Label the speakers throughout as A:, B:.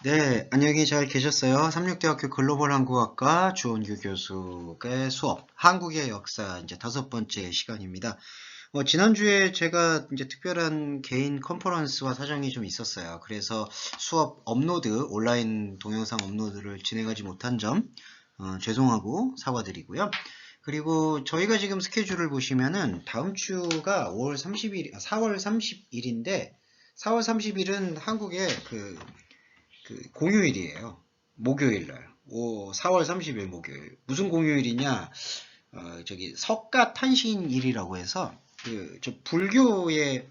A: 네, 안녕히 잘 계셨어요? 삼육대학교 글로벌 한국학과 주원규 교수의 수업, 한국의 역사 이제 5번째 시간입니다. 지난주에 제가 이제 특별한 개인 컨퍼런스와 사정이 좀 있었어요. 그래서 수업 업로드, 온라인 동영상 업로드를 진행하지 못한 점, 죄송하고 사과드리고요. 그리고 저희가 지금 스케줄을 보시면은 다음 주가 4월 30일인데, 4월 30일은 한국의 그 공휴일이에요. 목요일 날. 4월 30일 목요일. 무슨 공휴일이냐? 저기 석가탄신일이라고 해서 저 불교의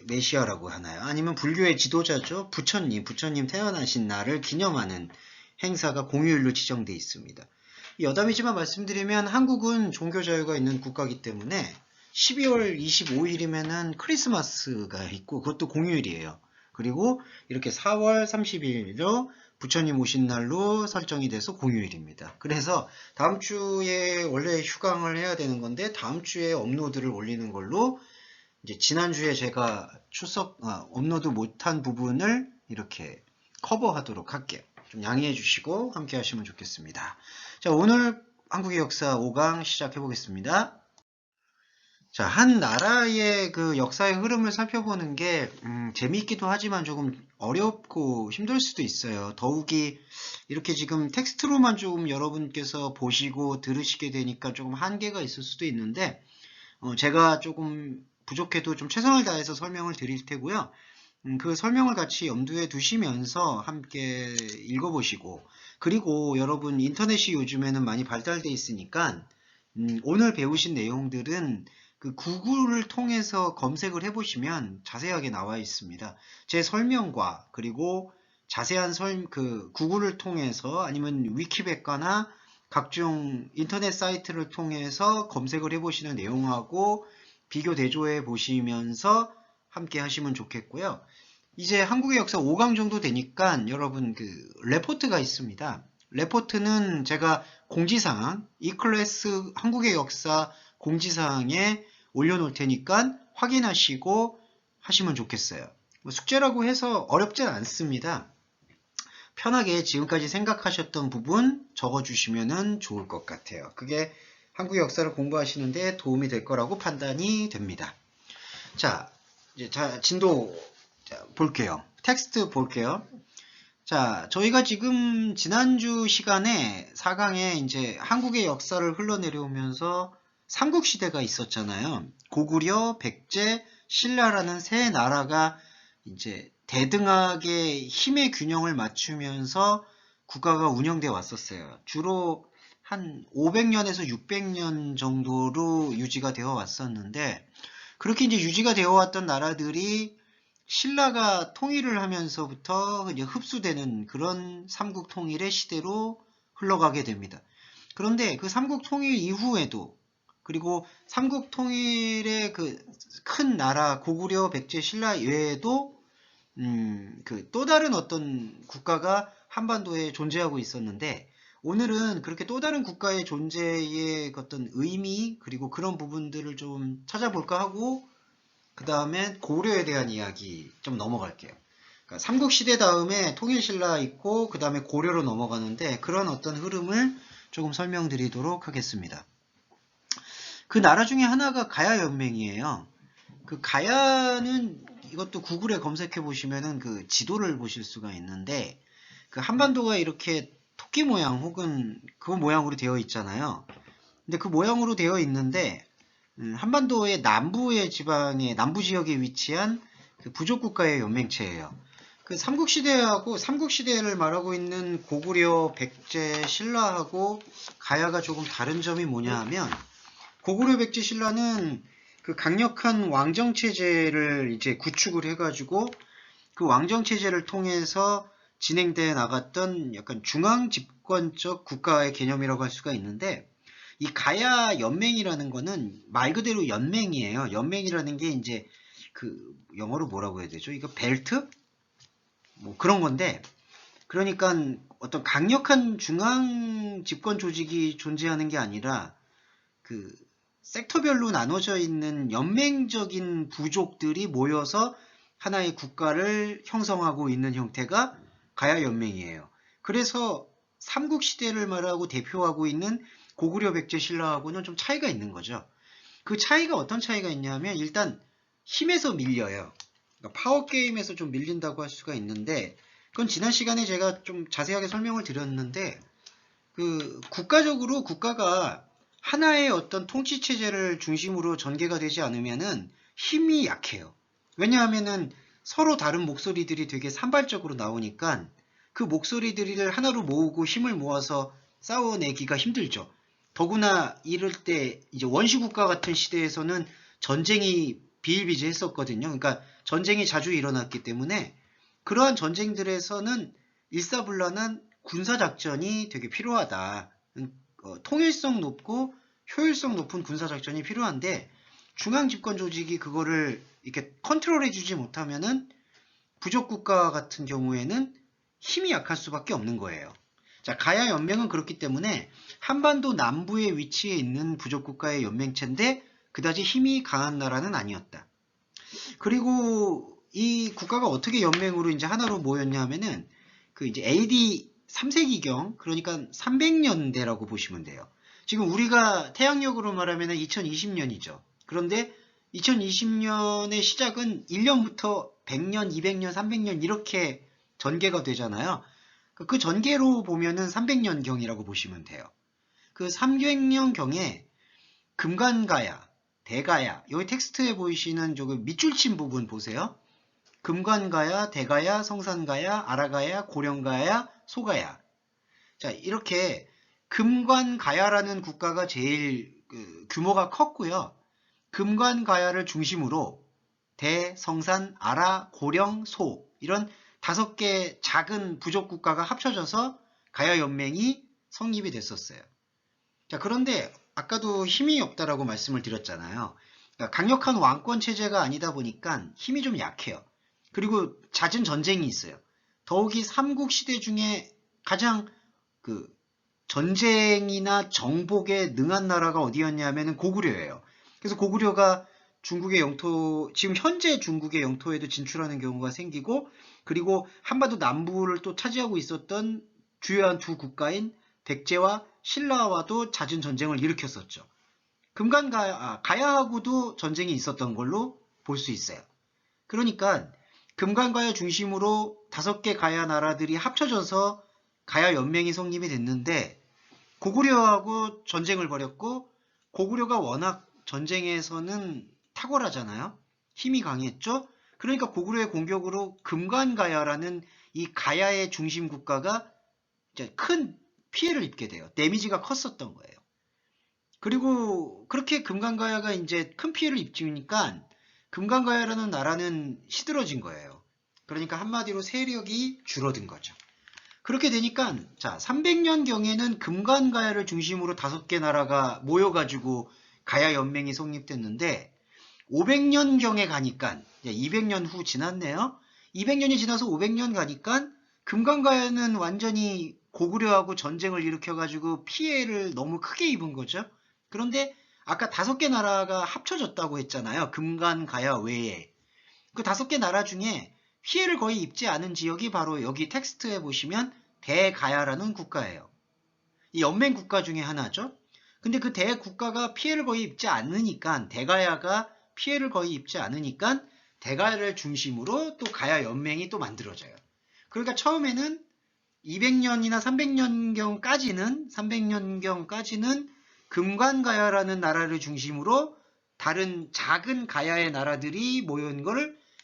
A: 메시아라고 하나요? 아니면 불교의 지도자죠? 부처님 태어나신 날을 기념하는 행사가 공휴일로 지정돼 있습니다. 여담이지만 말씀드리면 한국은 종교 자유가 있는 국가이기 때문에 12월 25일이면은 크리스마스가 있고 그것도 공휴일이에요. 그리고 이렇게 4월 30일로 부처님 오신 날로 설정이 돼서 공휴일입니다. 그래서 다음 주에 원래 휴강을 해야 되는 건데 다음 주에 업로드를 올리는 걸로 이제 지난주에 제가 업로드 못한 부분을 이렇게 커버하도록 할게요. 좀 양해해 주시고 함께 하시면 좋겠습니다. 자, 오늘 한국의 역사 5강 시작해 보겠습니다. 자, 한 나라의 그 역사의 흐름을 살펴보는 게 재미있기도 하지만 조금 어렵고 힘들 수도 있어요. 더욱이 이렇게 지금 텍스트로만 좀 여러분께서 보시고 들으시게 되니까 조금 한계가 있을 수도 있는데 제가 조금 부족해도 좀 최선을 다해서 설명을 드릴 테고요. 그 설명을 같이 염두에 두시면서 함께 읽어보시고 그리고 여러분 인터넷이 요즘에는 많이 발달돼 있으니까 오늘 배우신 내용들은 그 구글을 통해서 검색을 해보시면 자세하게 나와 있습니다. 제 설명과 그리고 자세한 구글을 통해서 아니면 위키백과나 각종 인터넷 사이트를 통해서 검색을 해보시는 내용하고 비교 대조해 보시면서 함께 하시면 좋겠고요. 이제 한국의 역사 5강 정도 되니까 여러분 그 레포트가 있습니다. 레포트는 제가 공지사항, 이 클래스 한국의 역사 공지사항에 올려놓을 테니까 확인하시고 하시면 좋겠어요. 숙제라고 해서 어렵진 않습니다. 편하게 지금까지 생각하셨던 부분 적어주시면 좋을 것 같아요. 그게 한국 역사를 공부하시는데 도움이 될 거라고 판단이 됩니다. 자, 이제 진도 볼게요. 텍스트 볼게요. 자, 저희가 지금 지난주 시간에 4강에 이제 한국의 역사를 흘러내려오면서 삼국시대가 있었잖아요. 고구려, 백제, 신라라는 세 나라가 이제 대등하게 힘의 균형을 맞추면서 국가가 운영돼 왔었어요. 주로 한 500년에서 600년 정도로 유지가 되어 왔었는데, 그렇게 이제 유지가 되어 왔던 나라들이 신라가 통일을 하면서부터 이제 흡수되는 그런 삼국 통일의 시대로 흘러가게 됩니다. 그런데 그 삼국 통일 이후에도 그리고 삼국 통일의 그 큰 나라 고구려, 백제, 신라 외에도 그 또 다른 어떤 국가가 한반도에 존재하고 있었는데 오늘은 그렇게 또 다른 국가의 존재의 어떤 의미 그리고 그런 부분들을 좀 찾아볼까 하고 그 다음에 고려에 대한 이야기 좀 넘어갈게요. 그러니까 삼국시대 다음에 통일신라 있고 그 다음에 고려로 넘어가는데 그런 어떤 흐름을 조금 설명드리도록 하겠습니다. 그 나라 중에 하나가 가야연맹이에요. 그 가야는 이것도 구글에 검색해 보시면은 그 지도를 보실 수가 있는데 그 한반도가 이렇게 토끼 모양 혹은 그 모양으로 되어 있잖아요. 근데 그 모양으로 되어 있는데 한반도의 남부의 지방의 남부 지역에 위치한 그 부족 국가의 연맹체예요. 그 삼국시대하고 삼국시대를 말하고 있는 고구려, 백제, 신라하고 가야가 조금 다른 점이 뭐냐 하면 고구려, 백제, 신라는 그 강력한 왕정 체제를 이제 구축을 해가지고 그 왕정 체제를 통해서 진행돼 나갔던 약간 중앙 집권적 국가의 개념이라고 할 수가 있는데 이 가야 연맹이라는 거는 말 그대로 연맹이에요. 연맹이라는 게 이제 그 영어로 뭐라고 해야 되죠? 이거 벨트? 뭐 그런 건데 그러니까 어떤 강력한 중앙 집권 조직이 존재하는 게 아니라 그 섹터별로 나눠져 있는 연맹적인 부족들이 모여서 하나의 국가를 형성하고 있는 형태가 가야 연맹이에요. 그래서 삼국시대를 말하고 대표하고 있는 고구려 백제 신라하고는 좀 차이가 있는 거죠. 그 차이가 어떤 차이가 있냐면 일단 힘에서 밀려요. 그러니까 파워게임에서 좀 밀린다고 할 수가 있는데 그건 지난 시간에 제가 좀 자세하게 설명을 드렸는데 그 국가적으로 국가가 하나의 어떤 통치체제를 중심으로 전개가 되지 않으면은 힘이 약해요. 왜냐하면은 서로 다른 목소리들이 되게 산발적으로 나오니까 그 목소리들을 하나로 모으고 힘을 모아서 싸워내기가 힘들죠. 더구나 이럴 때 이제 원시국가 같은 시대에서는 전쟁이 비일비재했었거든요. 그러니까 전쟁이 자주 일어났기 때문에 그러한 전쟁들에서는 일사불란한 군사작전이 되게 필요하다. 통일성 높고 효율성 높은 군사작전이 필요한데 중앙집권 조직이 그거를 이렇게 컨트롤해주지 못하면은 부족국가 같은 경우에는 힘이 약할 수밖에 없는 거예요. 자, 가야 연맹은 그렇기 때문에 한반도 남부에 위치해 있는 부족국가의 연맹체인데 그다지 힘이 강한 나라는 아니었다. 그리고 이 국가가 어떻게 연맹으로 이제 하나로 모였냐 하면은 그 이제 AD 3세기경 그러니까 300년대라고 보시면 돼요. 지금 우리가 태양력으로 말하면 2020년이죠. 그런데 2020년의 시작은 1년부터 100년, 200년, 300년 이렇게 전개가 되잖아요. 그 전개로 보면은 300년경이라고 보시면 돼요. 그 300년경에 금관가야, 대가야, 여기 텍스트에 보이시는 조금 밑줄 친 부분 보세요. 금관가야, 대가야, 성산가야, 아라가야, 고령가야, 소가야. 자, 이렇게 금관가야라는 국가가 제일 규모가 컸고요. 금관가야를 중심으로 대, 성산, 아라, 고령, 소 이런 5개 작은 부족 국가가 합쳐져서 가야 연맹이 성립이 됐었어요. 자, 그런데 아까도 힘이 없다라고 말씀을 드렸잖아요. 그러니까 강력한 왕권 체제가 아니다 보니까 힘이 좀 약해요. 그리고 잦은 전쟁이 있어요. 더욱이 삼국시대 중에 가장 그 전쟁이나 정복에 능한 나라가 어디였냐면 고구려예요. 그래서 고구려가 중국의 영토, 지금 현재 중국의 영토에도 진출하는 경우가 생기고 그리고 한반도 남부를 또 차지하고 있었던 주요한 두 국가인 백제와 신라와도 잦은 전쟁을 일으켰었죠. 가야하고도 전쟁이 있었던 걸로 볼 수 있어요. 그러니까 금관가야 중심으로 5개 가야 나라들이 합쳐져서 가야 연맹이 성립이 됐는데 고구려하고 전쟁을 벌였고 고구려가 워낙 전쟁에서는 탁월하잖아요. 힘이 강했죠. 그러니까 고구려의 공격으로 금관가야라는 이 가야의 중심 국가가 이제 큰 피해를 입게 돼요. 데미지가 컸었던 거예요. 그리고 그렇게 금관가야가 이제 큰 피해를 입으니까 금관가야라는 나라는 시들어진 거예요. 그러니까 한마디로 세력이 줄어든 거죠. 그렇게 되니까 자 300년경에는 금관가야를 중심으로 5개 나라가 모여가지고 가야 연맹이 성립됐는데 500년경에 가니까 200년 후 지났네요. 200년이 지나서 500년 가니까 금관가야는 완전히 고구려하고 전쟁을 일으켜가지고 피해를 너무 크게 입은 거죠. 그런데 아까 5개 나라가 합쳐졌다고 했잖아요. 금관가야 외에. 그 5개 나라 중에 피해를 거의 입지 않은 지역이 바로 여기 텍스트에 보시면 대가야라는 국가예요. 이 연맹 국가 중에 하나죠. 근데 그 대국가가 피해를 거의 입지 않으니까 대가야가 피해를 거의 입지 않으니까 대가야를 중심으로 또 가야 연맹이 또 만들어져요. 그러니까 처음에는 200년이나 300년경까지는 금관가야라는 나라를 중심으로 다른 작은 가야의 나라들이 모인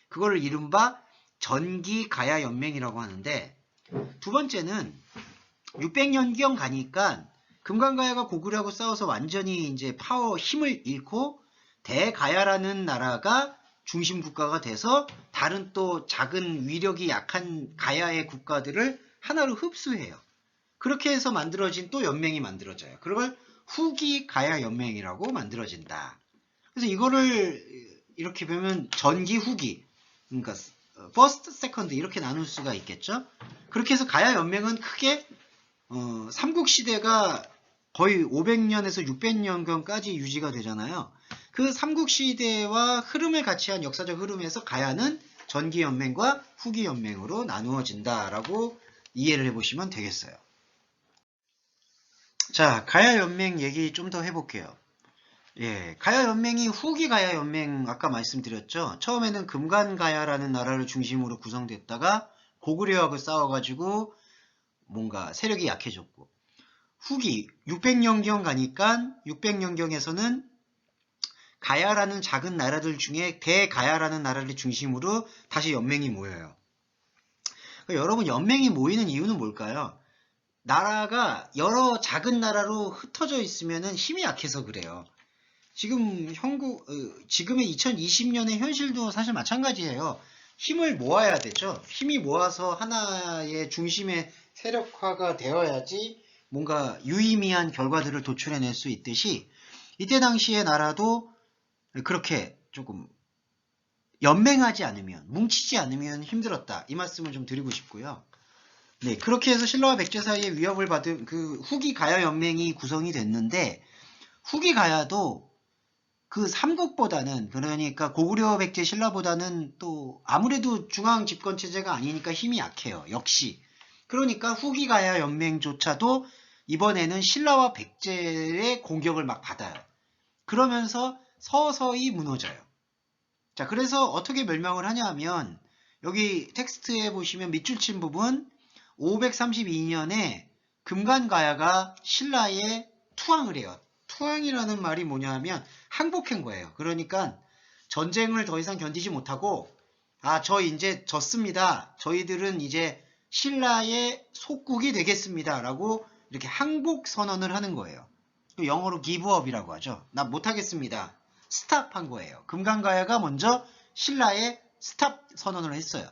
A: 그걸 이른바 전기가야 연맹이라고 하는데 두 번째는 600년경 가니까 금관가야가 고구려하고 싸워서 완전히 이제 힘을 잃고 대가야라는 나라가 중심 국가가 돼서 다른 또 작은 위력이 약한 가야의 국가들을 하나로 흡수해요. 그렇게 해서 만들어진 또 연맹이 만들어져요. 그걸 후기 가야 연맹이라고 만들어진다. 그래서 이거를 이렇게 보면 전기 후기, 그러니까 first, second 이렇게 나눌 수가 있겠죠. 그렇게 해서 가야 연맹은 크게 삼국시대가 거의 500년에서 600년경까지 유지가 되잖아요. 그 삼국시대와 흐름을 같이 한 역사적 흐름에서 가야는 전기 연맹과 후기 연맹으로 나누어진다라고 이해를 해보시면 되겠어요. 자, 가야 연맹 얘기 좀 더 해볼게요. 예, 가야 연맹이 후기 가야 연맹 아까 말씀드렸죠. 처음에는 금간 가야라는 나라를 중심으로 구성됐다가 고구려하고 싸워가지고 뭔가 세력이 약해졌고, 후기 600년경 가니까 600년경에서는 가야라는 작은 나라들 중에 대가야라는 나라를 중심으로 다시 연맹이 모여요. 그러니까 여러분, 연맹이 모이는 이유는 뭘까요? 나라가 여러 작은 나라로 흩어져 있으면 힘이 약해서 그래요. 지금 지금의 2020년의 현실도 사실 마찬가지예요. 힘을 모아야 되죠. 힘이 모아서 하나의 중심의 세력화가 되어야지 뭔가 유의미한 결과들을 도출해낼 수 있듯이, 이때 당시의 나라도 그렇게 조금 연맹하지 않으면, 뭉치지 않으면 힘들었다, 이 말씀을 좀 드리고 싶고요. 네, 그렇게 해서 신라와 백제 사이에 위협을 받은 그 후기 가야 연맹이 구성이 됐는데, 후기 가야도 그 삼국보다는, 그러니까 고구려 백제 신라보다는 또 아무래도 중앙 집권 체제가 아니니까 힘이 약해요. 역시. 그러니까 후기 가야 연맹조차도 이번에는 신라와 백제의 공격을 막 받아요. 그러면서 서서히 무너져요. 자, 그래서 어떻게 멸망을 하냐 하면, 여기 텍스트에 보시면 밑줄 친 부분, 532년에 금간가야가 신라에 투항을 해요. 투항이라는 말이 뭐냐 하면 항복한 거예요. 그러니까 전쟁을 더 이상 견디지 못하고, 저 이제 졌습니다. 저희들은 이제 신라의 속국이 되겠습니다. 라고 이렇게 항복 선언을 하는 거예요. 영어로 기브업이라고 하죠. 나 못하겠습니다. 스탑한 거예요. 금강가야가 먼저 신라에 스탑 선언을 했어요.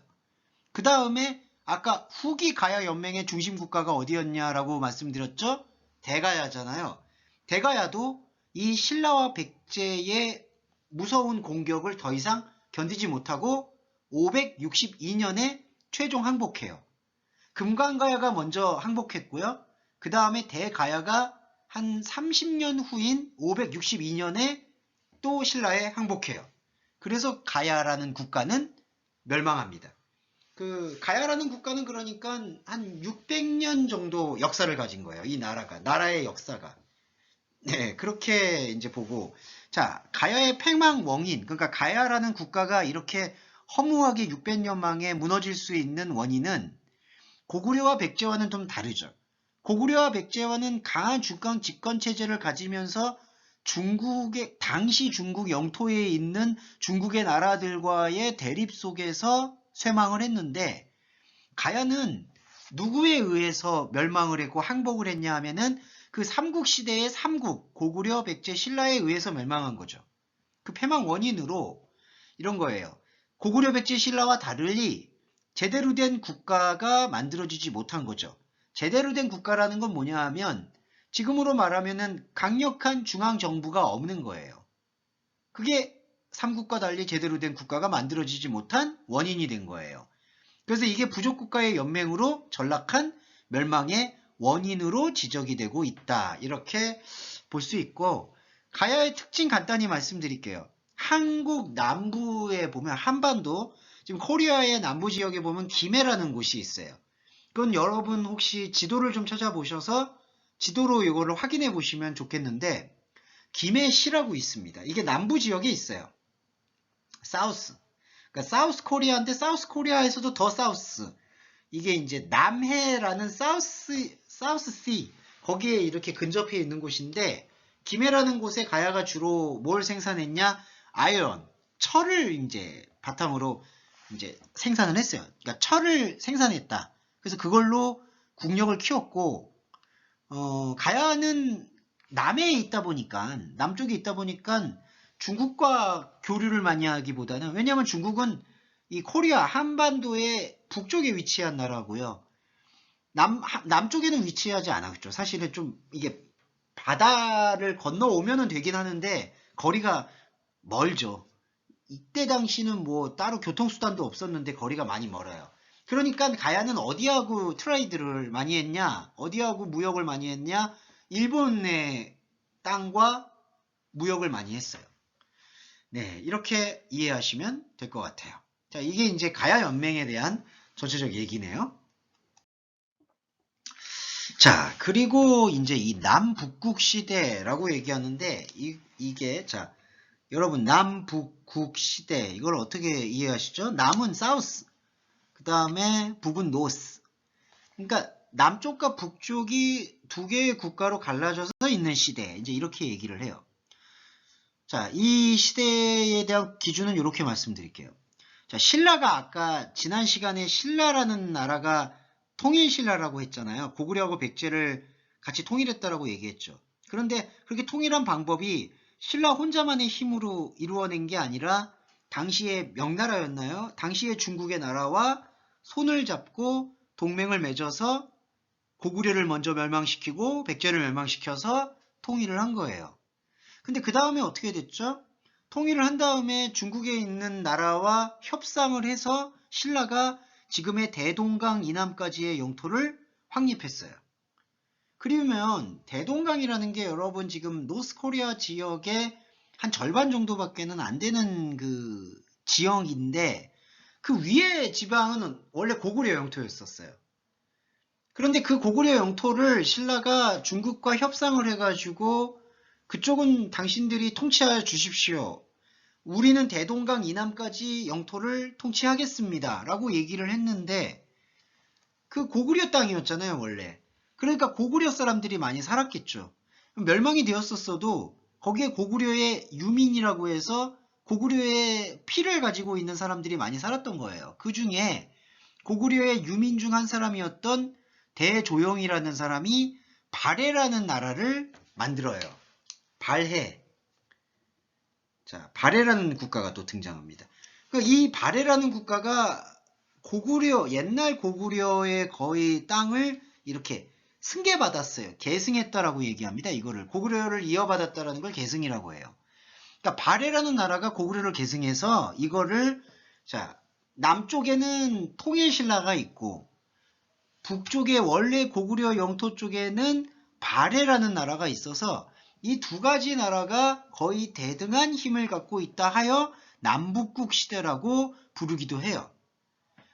A: 그 다음에 아까 후기 가야 연맹의 중심 국가가 어디였냐라고 말씀드렸죠? 대가야잖아요. 대가야도 이 신라와 백제의 무서운 공격을 더 이상 견디지 못하고 562년에 최종 항복해요. 금강가야가 먼저 항복했고요. 그 다음에 대가야가 한 30년 후인 562년에 또 신라에 항복해요. 그래서 가야라는 국가는 멸망합니다. 그 가야라는 국가는 그러니까 한 600년 정도 역사를 가진 거예요. 이 나라가, 나라의 역사가. 네, 그렇게 이제 보고, 자, 가야의 패망 원인, 그러니까 가야라는 국가가 이렇게 허무하게 600년 만에 무너질 수 있는 원인은 고구려와 백제와는 좀 다르죠. 고구려와 백제와는 강한 중간 집권 체제를 가지면서 당시 중국 영토에 있는 중국의 나라들과의 대립 속에서 쇠망을 했는데, 가야는 누구에 의해서 멸망을 했고 항복을 했냐 하면은 그 삼국시대의 삼국, 고구려, 백제, 신라에 의해서 멸망한 거죠. 그 패망 원인으로 이런 거예요. 고구려, 백제, 신라와 달리 제대로 된 국가가 만들어지지 못한 거죠. 제대로 된 국가라는 건 뭐냐 하면 지금으로 말하면은 강력한 중앙정부가 없는 거예요. 그게 삼국과 달리 제대로 된 국가가 만들어지지 못한 원인이 된 거예요. 그래서 이게 부족국가의 연맹으로 전락한 멸망의 원인으로 지적이 되고 있다. 이렇게 볼 수 있고, 가야의 특징 간단히 말씀드릴게요. 한국 남부에 보면 한반도, 지금 코리아의 남부 지역에 보면 김해라는 곳이 있어요. 그건 여러분 혹시 지도를 좀 찾아보셔서 지도로 이거를 확인해 보시면 좋겠는데, 김해시라고 있습니다. 이게 남부 지역에 있어요. 사우스. 그러니까 사우스 코리아인데 사우스 코리아에서도 더 사우스. 이게 이제 남해라는 사우스 씨, 거기에 이렇게 근접해 있는 곳인데, 김해라는 곳에 가야가 주로 뭘 생산했냐? 아이언, 철을 이제 바탕으로 이제 생산을 했어요. 그러니까 철을 생산했다. 그래서 그걸로 국력을 키웠고, 가야는 남해에 있다 보니까, 남쪽에 있다 보니까 중국과 교류를 많이 하기보다는, 왜냐하면 중국은 이 코리아 한반도의 북쪽에 위치한 나라고요. 남쪽에는 위치하지 않았죠. 사실은 좀 이게 바다를 건너오면은 되긴 하는데 거리가 멀죠. 이때 당시는 뭐 따로 교통수단도 없었는데 거리가 많이 멀어요. 그러니까 가야는 어디하고 트레이드를 많이 했냐? 어디하고 무역을 많이 했냐? 일본의 땅과 무역을 많이 했어요. 네, 이렇게 이해하시면 될 것 같아요. 자, 자, 이게 이제 가야 연맹에 대한 전체적 얘기네요. 자, 그리고 이제 이 남북국 시대라고 얘기하는데 이게 자, 여러분 남북국 시대 이걸 어떻게 이해하시죠? 남은 사우스, 그 다음에 북은 노스. 그러니까 남쪽과 북쪽이 두 개의 국가로 갈라져서 있는 시대, 이제 이렇게 얘기를 해요. 자, 이 시대에 대한 기준은 이렇게 말씀드릴게요. 자, 신라가 아까 지난 시간에 신라라는 나라가 통일신라라고 했잖아요. 고구려하고 백제를 같이 통일했다라고 얘기했죠. 그런데 그렇게 통일한 방법이 신라 혼자만의 힘으로 이루어낸 게 아니라 당시에 명나라였나요? 당시에 중국의 나라와 손을 잡고 동맹을 맺어서 고구려를 먼저 멸망시키고 백제를 멸망시켜서 통일을 한 거예요. 근데 그 다음에 어떻게 됐죠? 통일을 한 다음에 중국에 있는 나라와 협상을 해서 신라가 지금의 대동강 이남까지의 영토를 확립했어요. 그러면 대동강이라는 게 여러분 지금 노스코리아 지역의 한 절반 정도밖에는 안 되는 그 지역인데 그 위에 지방은 원래 고구려 영토였었어요. 그런데 그 고구려 영토를 신라가 중국과 협상을 해가지고 그쪽은 당신들이 통치하여 주십시오. 우리는 대동강 이남까지 영토를 통치하겠습니다. 라고 얘기를 했는데 그 고구려 땅이었잖아요, 원래. 그러니까 고구려 사람들이 많이 살았겠죠. 멸망이 되었었어도 거기에 고구려의 유민이라고 해서 고구려의 피를 가지고 있는 사람들이 많이 살았던 거예요. 그 중에 고구려의 유민 중 한 사람이었던 대조영이라는 사람이 발해라는 나라를 만들어요. 발해. 자, 발해라는 국가가 또 등장합니다. 그러니까 이 발해라는 국가가 고구려, 옛날 고구려의 거의 땅을 이렇게 승계받았어요. 계승했다라고 얘기합니다. 이거를 고구려를 이어받았다라는 걸 계승이라고 해요. 그러니까 발해라는 나라가 고구려를 계승해서 이거를 자, 남쪽에는 통일신라가 있고 북쪽에 원래 고구려 영토 쪽에는 발해라는 나라가 있어서 이 두 가지 나라가 거의 대등한 힘을 갖고 있다 하여 남북국 시대라고 부르기도 해요.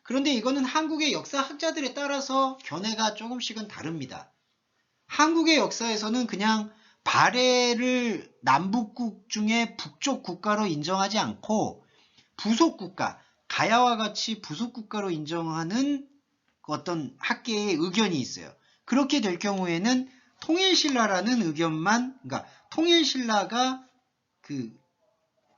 A: 그런데 이거는 한국의 역사학자들에 따라서 견해가 조금씩은 다릅니다. 한국의 역사에서는 그냥 발해를 남북국 중에 북쪽 국가로 인정하지 않고 부속 국가, 가야와 같이 부속 국가로 인정하는 어떤 학계의 의견이 있어요. 그렇게 될 경우에는 통일신라라는 의견만, 그러니까 통일신라가 그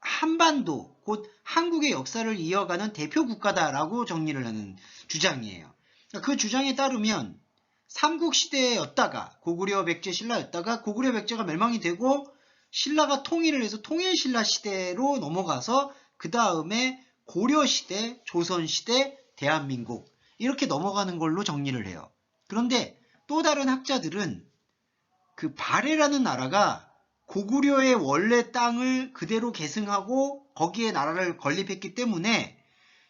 A: 한반도, 곧 한국의 역사를 이어가는 대표 국가다라고 정리를 하는 주장이에요. 그러니까 그 주장에 따르면 삼국시대였다가 고구려, 백제, 신라였다가 고구려, 백제가 멸망이 되고 신라가 통일을 해서 통일신라 시대로 넘어가서 그 다음에 고려시대, 조선시대, 대한민국 이렇게 넘어가는 걸로 정리를 해요. 그런데 또 다른 학자들은 그 발해라는 나라가 고구려의 원래 땅을 그대로 계승하고 거기에 나라를 건립했기 때문에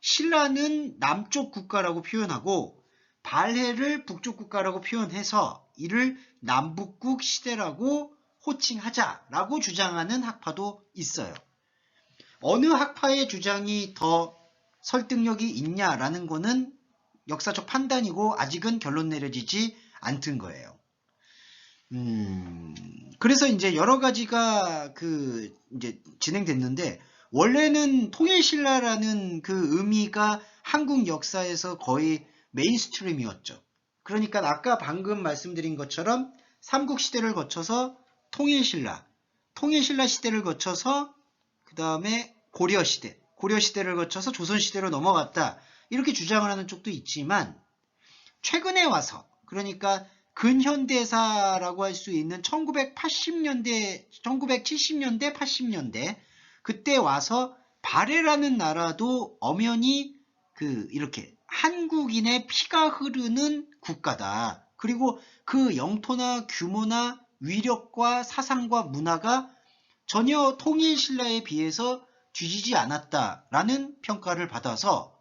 A: 신라는 남쪽 국가라고 표현하고 발해를 북쪽 국가라고 표현해서 이를 남북국 시대라고 호칭하자라고 주장하는 학파도 있어요. 어느 학파의 주장이 더 설득력이 있냐라는 거는 역사적 판단이고 아직은 결론 내려지지 않던 거예요. 그래서 이제 여러 가지가 이제 진행됐는데 원래는 통일신라라는 그 의미가 한국 역사에서 거의 메인스트림이었죠. 그러니까 아까 방금 말씀드린 것처럼 삼국시대를 거쳐서 통일신라 시대를 거쳐서 그 다음에 고려시대를 거쳐서 조선시대로 넘어갔다. 이렇게 주장을 하는 쪽도 있지만 최근에 와서 그러니까 근현대사라고 할 수 있는 1970년대, 80년대 그때 와서 발해라는 나라도 엄연히 이렇게 한국인의 피가 흐르는 국가다. 그리고 그 영토나 규모나 위력과 사상과 문화가 전혀 통일신라에 비해서 뒤지지 않았다라는 평가를 받아서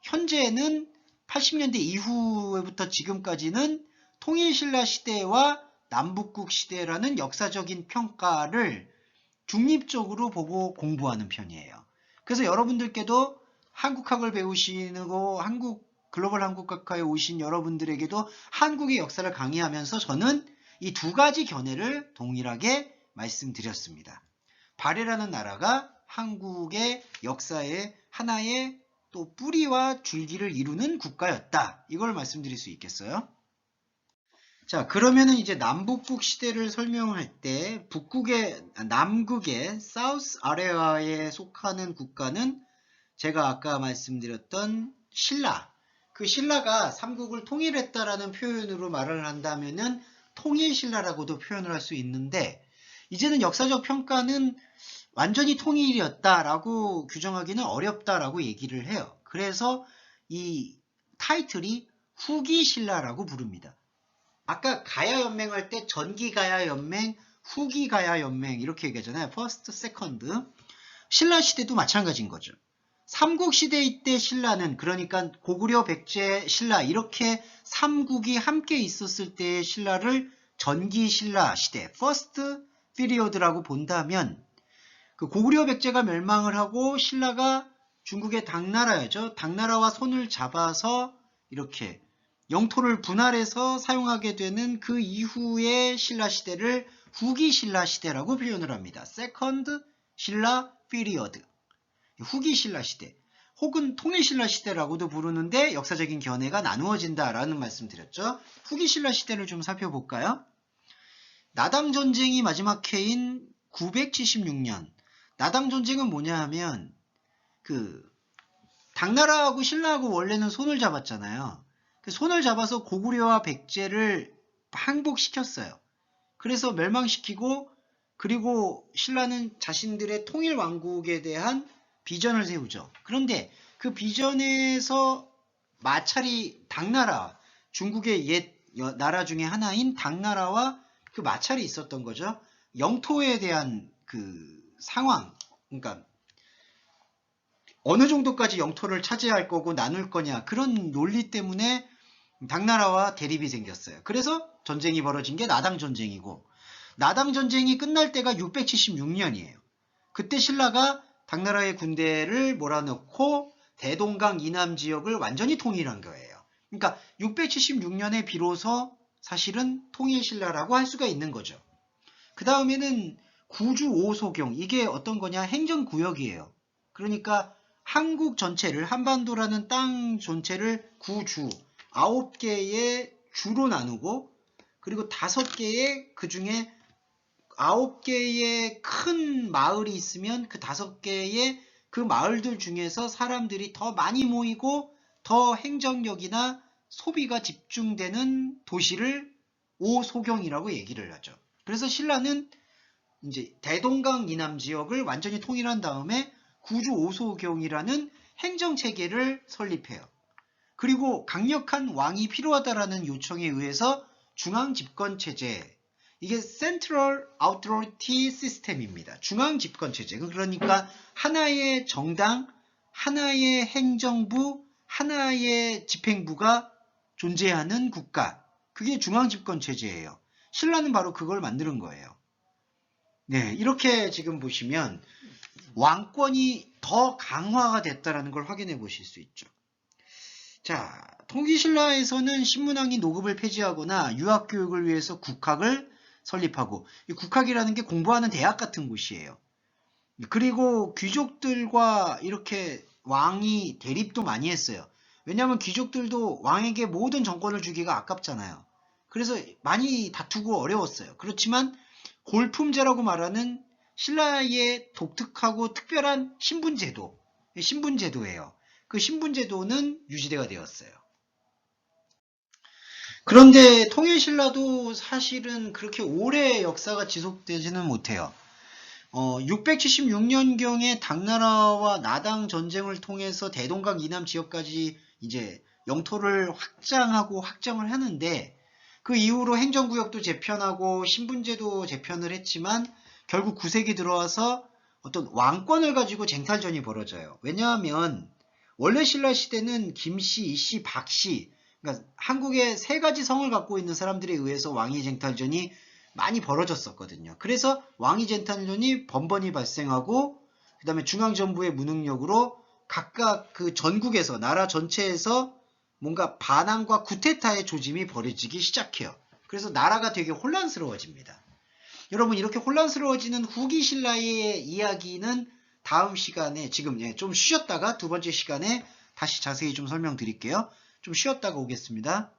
A: 현재는 80년대 이후부터 지금까지는 통일신라 시대와 남북국 시대라는 역사적인 평가를 중립적으로 보고 공부하는 편이에요. 그래서 여러분들께도 한국학을 배우시고 글로벌 한국학과에 오신 여러분들에게도 한국의 역사를 강의하면서 저는 이 두 가지 견해를 동일하게 말씀드렸습니다. 발해라는 나라가 한국의 역사의 하나의 또 뿌리와 줄기를 이루는 국가였다. 이걸 말씀드릴 수 있겠어요? 자, 그러면은 이제 남북국 시대를 설명할 때 남극의 사우스 아레아에 속하는 국가는 제가 아까 말씀드렸던 신라. 그 신라가 삼국을 통일했다라는 표현으로 말을 한다면은 통일신라라고도 표현을 할 수 있는데, 이제는 역사적 평가는 완전히 통일이었다라고 규정하기는 어렵다라고 얘기를 해요. 그래서 이 타이틀이 후기신라라고 부릅니다. 아까 가야연맹 할 때 전기가야연맹, 후기가야연맹 이렇게 얘기하잖아요. 퍼스트, 세컨드. 신라시대도 마찬가지인 거죠. 삼국시대 때 신라는, 그러니까 고구려, 백제, 신라 이렇게 삼국이 함께 있었을 때의 신라를 전기신라 시대, 퍼스트 피리어드라고 본다면, 그 고구려, 백제가 멸망을 하고 신라가 중국의 당나라였죠. 당나라와 손을 잡아서 이렇게 영토를 분할해서 사용하게 되는 그 이후의 신라 시대를 후기 신라 시대라고 표현을 합니다. 세컨드 신라 피리어드. 후기 신라 시대 혹은 통일 신라 시대라고도 부르는데 역사적인 견해가 나누어진다라는 말씀 드렸죠. 후기 신라 시대를 좀 살펴볼까요? 나당 전쟁이 마지막 해인 976년. 나당 전쟁은 뭐냐 하면 당나라하고 신라하고 원래는 손을 잡았잖아요. 그 손을 잡아서 고구려와 백제를 항복시켰어요. 그래서 멸망시키고, 그리고 신라는 자신들의 통일 왕국에 대한 비전을 세우죠. 그런데 그 비전에서 마찰이 당나라, 중국의 옛 나라 중에 하나인 당나라와 그 마찰이 있었던 거죠. 영토에 대한 그 상황, 그러니까 어느 정도까지 영토를 차지할 거고 나눌 거냐, 그런 논리 때문에 당나라와 대립이 생겼어요. 그래서 전쟁이 벌어진 게 나당 전쟁이고, 나당 전쟁이 끝날 때가 676년이에요. 그때 신라가 당나라의 군대를 몰아넣고 대동강 이남 지역을 완전히 통일한 거예요. 그러니까 676년에 비로소 사실은 통일신라라고 할 수가 있는 거죠. 그 다음에는 구주 오소경, 이게 어떤 거냐, 행정구역이에요. 그러니까 한국 전체를, 한반도라는 땅 전체를 구주, 9개의 주로 나누고, 그리고 5개의, 그 중에 9개의 큰 마을이 있으면 그 5개의 그 마을들 중에서 사람들이 더 많이 모이고 더 행정력이나 소비가 집중되는 도시를 오소경이라고 얘기를 하죠. 그래서 신라는 이제 대동강 이남 지역을 완전히 통일한 다음에 구주 오소경이라는 행정체계를 설립해요. 그리고 강력한 왕이 필요하다라는 요청에 의해서 중앙집권체제, 이게 Central Authority System입니다. 중앙집권체제. 그러니까 하나의 정당, 하나의 행정부, 하나의 집행부가 존재하는 국가. 그게 중앙집권체제예요. 신라는 바로 그걸 만드는 거예요. 네, 이렇게 지금 보시면 왕권이 더 강화가 됐다는 걸 확인해 보실 수 있죠. 자, 통기신라에서는 신문왕이 노급을 폐지하거나 유학교육을 위해서 국학을 설립하고, 이 국학이라는 게 공부하는 대학 같은 곳이에요. 그리고 귀족들과 이렇게 왕이 대립도 많이 했어요. 왜냐하면 귀족들도 왕에게 모든 정권을 주기가 아깝잖아요. 그래서 많이 다투고 어려웠어요. 그렇지만 골품제라고 말하는 신라의 독특하고 특별한 신분제도예요. 그 신분제도는 유지가 되었어요. 그런데 통일신라도 사실은 그렇게 오래 역사가 지속되지는 못해요. 676년경에 당나라와 나당 전쟁을 통해서 대동강 이남 지역까지 이제 영토를 확정을 하는데, 그 이후로 행정구역도 재편하고 신분제도 재편을 했지만 결국 9세기 들어와서 어떤 왕권을 가지고 쟁탈전이 벌어져요. 왜냐하면 원래 신라 시대는 김씨, 이씨, 박씨, 그러니까 한국의 3가지 성을 갖고 있는 사람들에 의해서 왕위 쟁탈전이 많이 벌어졌었거든요. 그래서 왕위 쟁탈전이 번번이 발생하고, 그 다음에 중앙정부의 무능력으로 각각 그 전국에서 나라 전체에서 뭔가 반항과 쿠데타의 조짐이 벌어지기 시작해요. 그래서 나라가 되게 혼란스러워집니다. 여러분 이렇게 혼란스러워지는 후기 신라의 이야기는 다음 시간에 지금 좀 쉬었다가 두 번째 시간에 다시 자세히 좀 설명드릴게요. 좀 쉬었다가 오겠습니다.